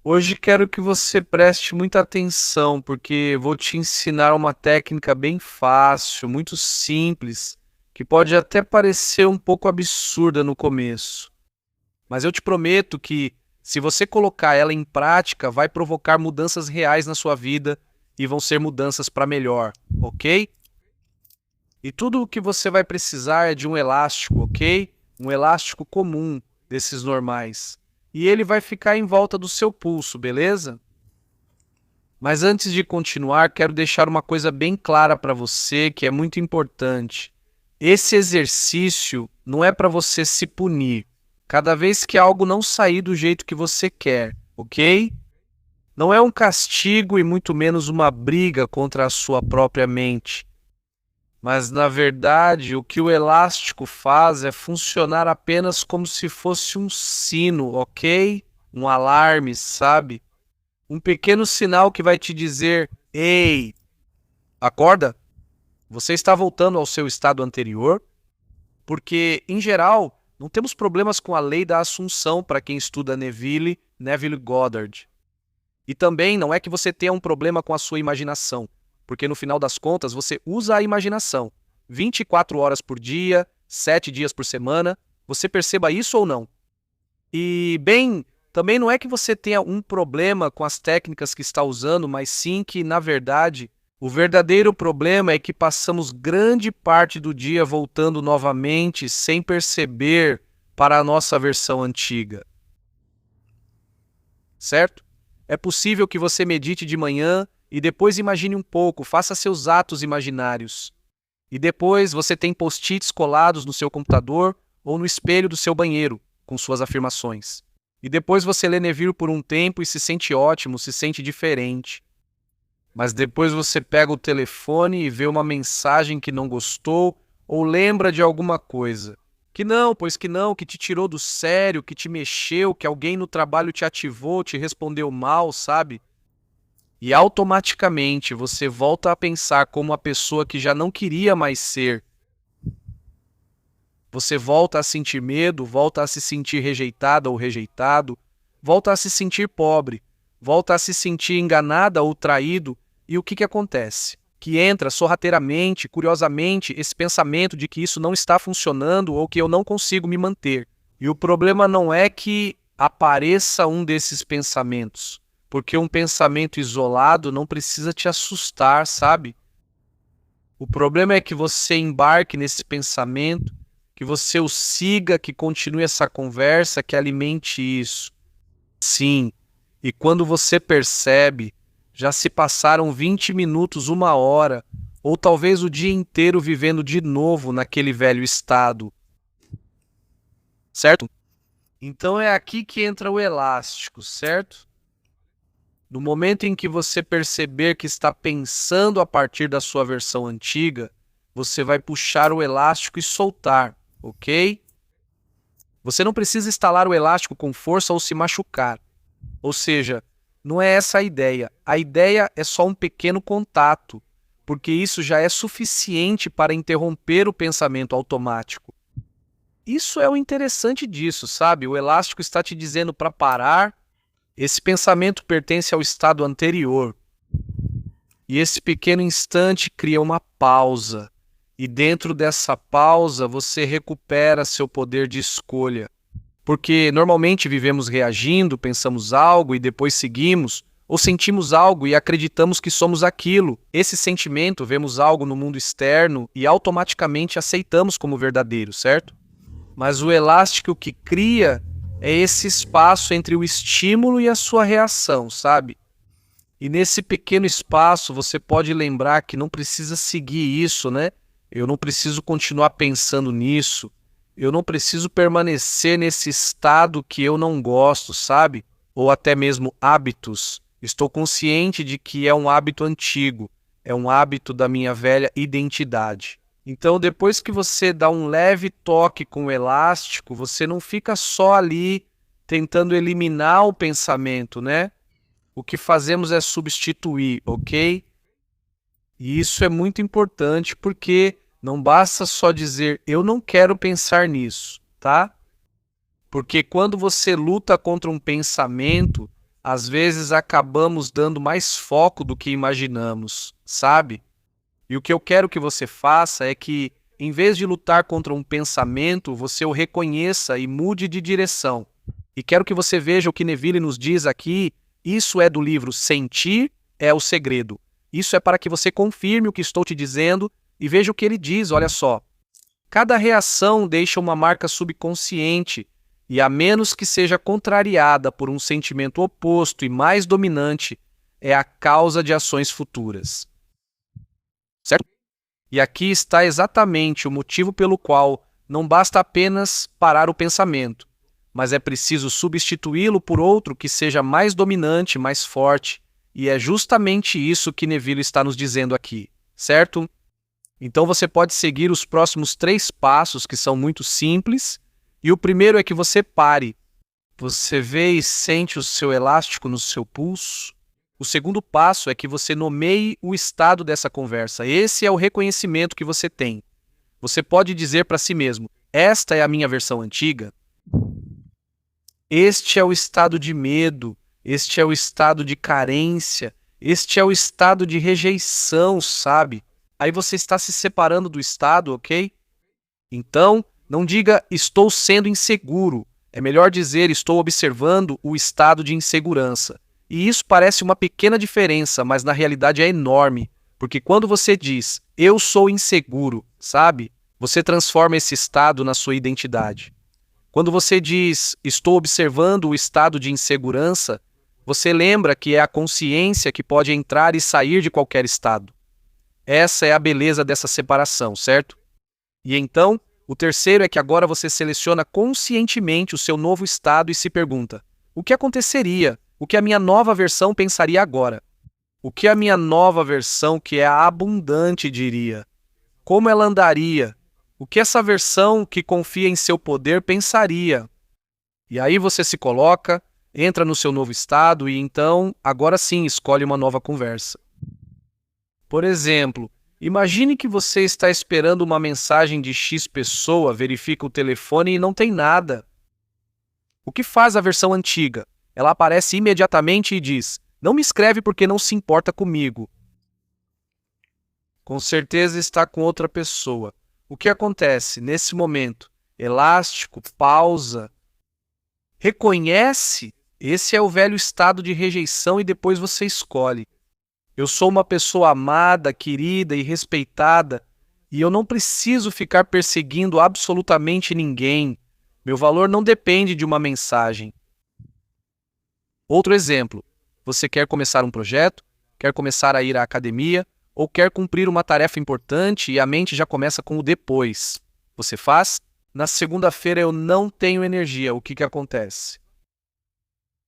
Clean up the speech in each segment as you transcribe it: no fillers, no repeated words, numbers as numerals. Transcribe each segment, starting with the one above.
Hoje quero que você preste muita atenção, porque vou te ensinar uma técnica bem fácil, muito simples, que pode até parecer um pouco absurda no começo. Mas eu te prometo que, se você colocar ela em prática, vai provocar mudanças reais na sua vida e vão ser mudanças para melhor, ok? E tudo o que você vai precisar é de um elástico, ok? Um elástico comum, desses normais. E ele vai ficar em volta do seu pulso, beleza? Mas antes de continuar, quero deixar uma coisa bem clara para você que é muito importante. Esse exercício não é para você se punir cada vez que algo não sair do jeito que você quer, ok? Não é um castigo e muito menos uma briga contra a sua própria mente. Mas, na verdade, o que o elástico faz é funcionar apenas como se fosse um sino, ok? Um alarme, sabe? Um pequeno sinal que vai te dizer: ei, acorda, você está voltando ao seu estado anterior? Porque, em geral, não temos problemas com a lei da assunção para quem estuda Neville Goddard. E também não é que você tenha um problema com a sua imaginação, porque no final das contas você usa a imaginação 24 horas por dia, 7 dias por semana, você perceba isso ou não. E, bem, também não é que você tenha um problema com as técnicas que está usando, mas sim que, na verdade, o verdadeiro problema é que passamos grande parte do dia voltando novamente sem perceber para a nossa versão antiga. Certo? É possível que você medite de manhã e depois imagine um pouco, faça seus atos imaginários. E depois você tem post-its colados no seu computador ou no espelho do seu banheiro, com suas afirmações. E depois você lê Neville por um tempo e se sente ótimo, se sente diferente. Mas depois você pega o telefone e vê uma mensagem que não gostou ou lembra de alguma coisa. Que não, pois que não, que te tirou do sério, que te mexeu, que alguém no trabalho te ativou, te respondeu mal, sabe? E automaticamente você volta a pensar como a pessoa que já não queria mais ser. Você volta a sentir medo, volta a se sentir rejeitada ou rejeitado, volta a se sentir pobre, volta a se sentir enganada ou traído. E o que acontece? Que entra sorrateiramente, curiosamente, esse pensamento de que isso não está funcionando ou que eu não consigo me manter. E o problema não é que apareça um desses pensamentos, porque um pensamento isolado não precisa te assustar, sabe? O problema é que você embarque nesse pensamento, que você o siga, que continue essa conversa, que alimente isso. Sim, e quando você percebe, já se passaram 20 minutos, 1 hora, ou talvez o dia inteiro vivendo de novo naquele velho estado, certo? Então é aqui que entra o elástico, certo? No momento em que você perceber que está pensando a partir da sua versão antiga, você vai puxar o elástico e soltar, ok? Você não precisa instalar o elástico com força ou se machucar. Ou seja, não é essa a ideia. A ideia é só um pequeno contato, porque isso já é suficiente para interromper o pensamento automático. Isso é o interessante disso, sabe? O elástico está te dizendo para parar. Esse pensamento pertence ao estado anterior. E esse pequeno instante cria uma pausa. E dentro dessa pausa você recupera seu poder de escolha. Porque normalmente vivemos reagindo, pensamos algo e depois seguimos, ou sentimos algo e acreditamos que somos aquilo. Esse sentimento, vemos algo no mundo externo e automaticamente aceitamos como verdadeiro, certo? Mas o elástico que cria é esse espaço entre o estímulo e a sua reação, sabe? E nesse pequeno espaço você pode lembrar que não precisa seguir isso, né? Eu não preciso continuar pensando nisso. Eu não preciso permanecer nesse estado que eu não gosto, sabe? Ou até mesmo hábitos. Estou consciente de que é um hábito antigo, é um hábito da minha velha identidade. Então, depois que você dá um leve toque com o elástico, você não fica só ali tentando eliminar o pensamento, né? O que fazemos é substituir, ok? E isso é muito importante porque não basta só dizer eu não quero pensar nisso, tá? Porque quando você luta contra um pensamento, às vezes acabamos dando mais foco do que imaginamos, sabe? E o que eu quero que você faça é que, em vez de lutar contra um pensamento, você o reconheça e mude de direção. E quero que você veja o que Neville nos diz aqui. Isso é do livro Sentir é o Segredo. Isso é para que você confirme o que estou te dizendo e veja o que ele diz, olha só. Cada reação deixa uma marca subconsciente e, a menos que seja contrariada por um sentimento oposto e mais dominante, é a causa de ações futuras. Certo? E aqui está exatamente o motivo pelo qual não basta apenas parar o pensamento, mas é preciso substituí-lo por outro que seja mais dominante, mais forte, e é justamente isso que Neville está nos dizendo aqui, certo? Então você pode seguir os próximos 3 passos, que são muito simples, e o primeiro é que você pare. Você vê e sente o seu elástico no seu pulso. O segundo passo é que você nomeie o estado dessa conversa. Esse é o reconhecimento que você tem. Você pode dizer para si mesmo: esta é a minha versão antiga. Este é o estado de medo. Este é o estado de carência. Este é o estado de rejeição, sabe? Aí você está se separando do estado, ok? Então, não diga estou sendo inseguro. É melhor dizer estou observando o estado de insegurança. E isso parece uma pequena diferença, mas na realidade é enorme. Porque quando você diz eu sou inseguro, sabe? Você transforma esse estado na sua identidade. Quando você diz estou observando o estado de insegurança, você lembra que é a consciência que pode entrar e sair de qualquer estado. Essa é a beleza dessa separação, certo? E então, o terceiro é que agora você seleciona conscientemente o seu novo estado e se pergunta: o que aconteceria? O que a minha nova versão pensaria agora? O que a minha nova versão, que é a abundante, diria? Como ela andaria? O que essa versão que confia em seu poder pensaria? E aí você se coloca, entra no seu novo estado e então, agora sim, escolhe uma nova conversa. Por exemplo, imagine que você está esperando uma mensagem de X pessoa, verifica o telefone e não tem nada. O que faz a versão antiga? Ela aparece imediatamente e diz: não me escreve porque não se importa comigo. Com certeza está com outra pessoa. O que acontece nesse momento? Elástico, pausa. Reconhece? Esse é o velho estado de rejeição e depois você escolhe. Eu sou uma pessoa amada, querida e respeitada, e eu não preciso ficar perseguindo absolutamente ninguém. Meu valor não depende de uma mensagem. Outro exemplo: você quer começar um projeto, quer começar a ir à academia, ou quer cumprir uma tarefa importante e a mente já começa com o depois. Você faz? Na segunda-feira eu não tenho energia. O que acontece?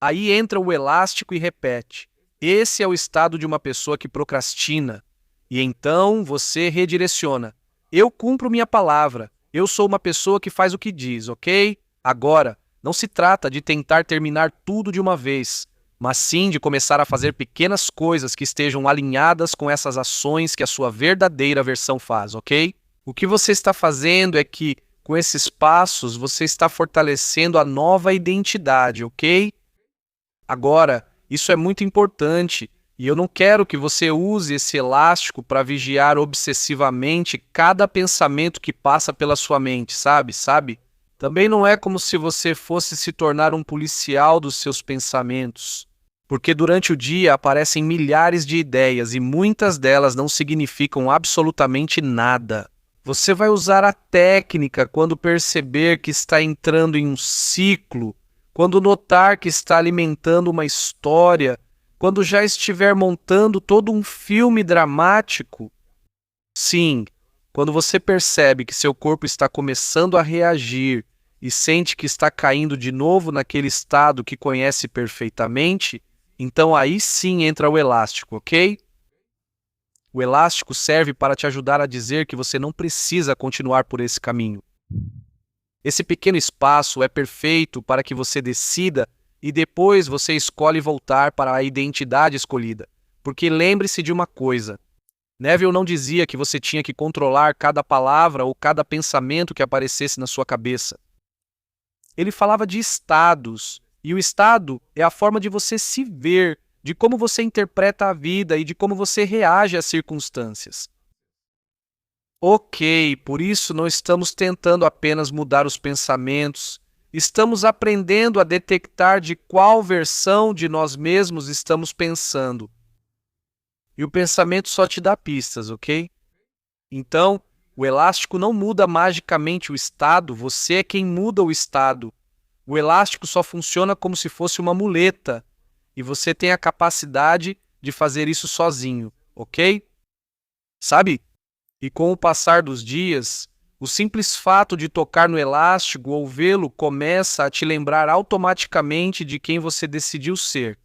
Aí entra o elástico e repete. Esse é o estado de uma pessoa que procrastina. E então você redireciona. Eu cumpro minha palavra. Eu sou uma pessoa que faz o que diz, ok? Agora, não se trata de tentar terminar tudo de uma vez, mas sim de começar a fazer pequenas coisas que estejam alinhadas com essas ações que a sua verdadeira versão faz, ok? O que você está fazendo é que, com esses passos, você está fortalecendo a nova identidade, ok? Agora, isso é muito importante e eu não quero que você use esse elástico para vigiar obsessivamente cada pensamento que passa pela sua mente, sabe? Também não é como se você fosse se tornar um policial dos seus pensamentos, porque durante o dia aparecem milhares de ideias e muitas delas não significam absolutamente nada. Você vai usar a técnica quando perceber que está entrando em um ciclo, quando notar que está alimentando uma história, quando já estiver montando todo um filme dramático. Sim, quando você percebe que seu corpo está começando a reagir e sente que está caindo de novo naquele estado que conhece perfeitamente, então aí sim entra o elástico, ok? O elástico serve para te ajudar a dizer que você não precisa continuar por esse caminho. Esse pequeno espaço é perfeito para que você decida e depois você escolhe voltar para a identidade escolhida. Porque lembre-se de uma coisa: Neville não dizia que você tinha que controlar cada palavra ou cada pensamento que aparecesse na sua cabeça. Ele falava de estados, E o estado é a forma de você se ver, de como você interpreta a vida e de como você reage às circunstâncias. Ok, por isso não estamos tentando apenas mudar os pensamentos, estamos aprendendo a detectar de qual versão de nós mesmos estamos pensando. E o pensamento só te dá pistas, ok? Então, o elástico não muda magicamente o estado, você é quem muda o estado. O elástico só funciona como se fosse uma muleta, e você tem a capacidade de fazer isso sozinho, ok? Sabe? E com o passar dos dias, o simples fato de tocar no elástico ou vê-lo começa a te lembrar automaticamente de quem você decidiu ser.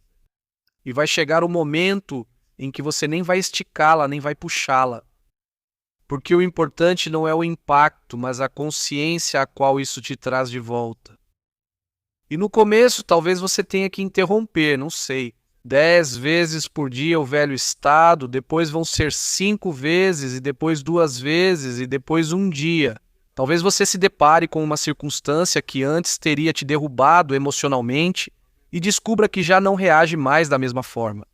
E vai chegar o momento em que você nem vai esticá-la, nem vai puxá-la. Porque o importante não é o impacto, mas a consciência a qual isso te traz de volta. E no começo, talvez você tenha que interromper, não sei, 10 vezes por dia o velho estado, depois vão ser 5 vezes, e depois 2 vezes, e depois um dia. Talvez você se depare com uma circunstância que antes teria te derrubado emocionalmente e descubra que já não reage mais da mesma forma.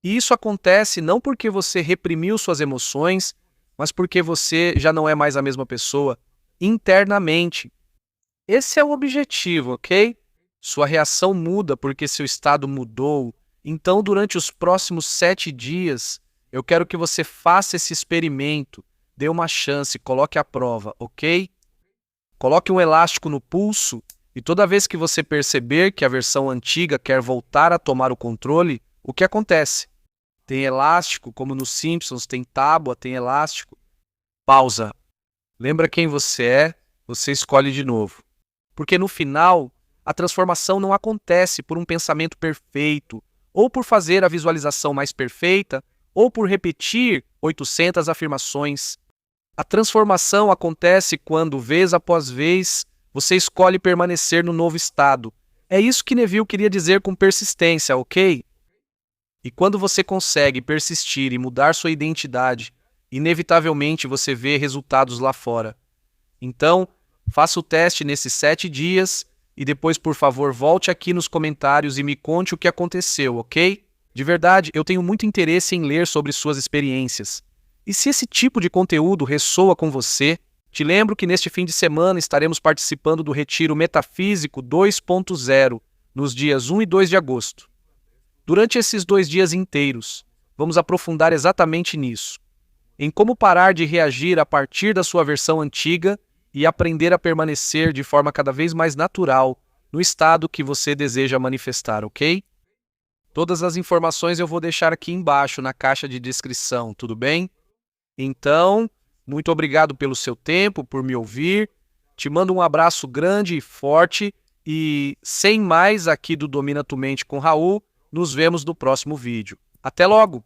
E isso acontece não porque você reprimiu suas emoções, mas porque você já não é mais a mesma pessoa internamente. Esse é o objetivo, ok? Sua reação muda porque seu estado mudou. Então, durante os próximos 7 dias, eu quero que você faça esse experimento, dê uma chance, coloque à prova, ok? Coloque um elástico no pulso e toda vez que você perceber que a versão antiga quer voltar a tomar o controle, o que acontece? Tem elástico, como nos Simpsons, tem tábua, tem elástico. Pausa. Lembra quem você é, você escolhe de novo. Porque no final, a transformação não acontece por um pensamento perfeito, ou por fazer a visualização mais perfeita, ou por repetir 800 afirmações. A transformação acontece quando, vez após vez, você escolhe permanecer no novo estado. É isso que Neville queria dizer com persistência, ok? E quando você consegue persistir e mudar sua identidade, inevitavelmente você vê resultados lá fora. Então, faça o teste nesses 7 dias e depois, por favor, volte aqui nos comentários e me conte o que aconteceu, ok? De verdade, eu tenho muito interesse em ler sobre suas experiências. E se esse tipo de conteúdo ressoa com você, te lembro que neste fim de semana estaremos participando do Retiro Metafísico 2.0, nos dias 1 e 2 de agosto. Durante esses 2 dias inteiros, vamos aprofundar exatamente nisso, em como parar de reagir a partir da sua versão antiga e aprender a permanecer de forma cada vez mais natural no estado que você deseja manifestar, ok? Todas as informações eu vou deixar aqui embaixo na caixa de descrição, tudo bem? Então, muito obrigado pelo seu tempo, por me ouvir. Te mando um abraço grande e forte e, sem mais aqui do Domina Tua Mente com Raul, nos vemos no próximo vídeo. Até logo!